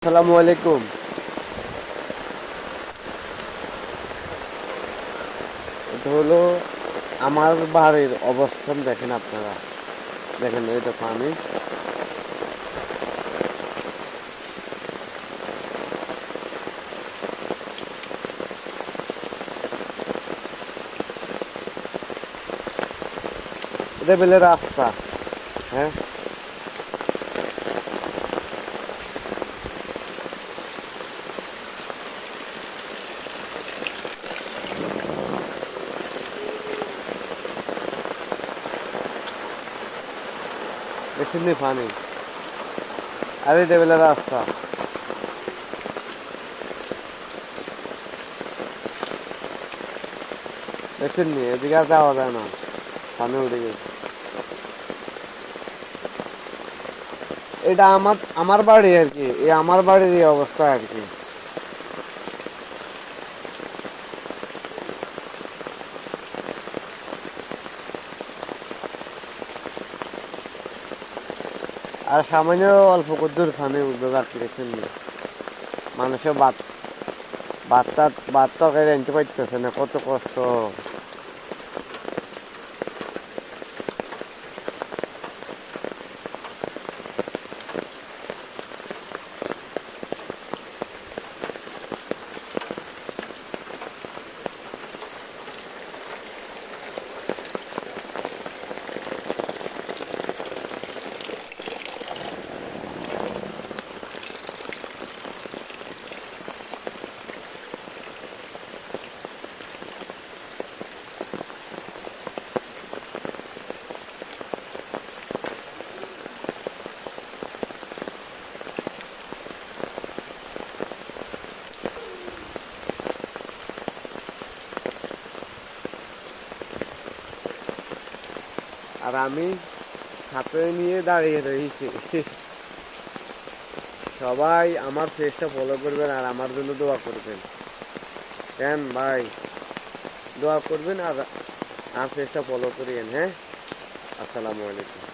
আসসালামু আলাইকুম। এটা হলো আমার বাড়ির অবস্থান, দেখেন আপনারা, দেখেন এটা পানি। এটা বেলে রাস্তা। হ্যাঁ, দেখছেন নি পানি, আর এটা বেলে রাস্তা। দেখছেন নি, এদিকে আর যাওয়া যায় না, পানি উঠে গেছে। এটা আমার বাড়ি আর কি, এই আমার বাড়ির এই অবস্থা আর কি। আর সামান্য অল্প কদ্দুর পানি উঠবে বাকি, দেখছেন নি। মানুষের ভাত তরকারি আনতে পারতেছে না, কত কষ্ট। আর আমি হাতে নিয়ে দাঁড়িয়ে রয়েছি। সবাই আমার পেজটা ফলো করবেন আর আমার জন্য দোয়া করবেন। কেন ভাই, দোয়া করবেন আর পেজটা ফলো করিয়েন। হ্যাঁ, আসসালামু আলাইকুম।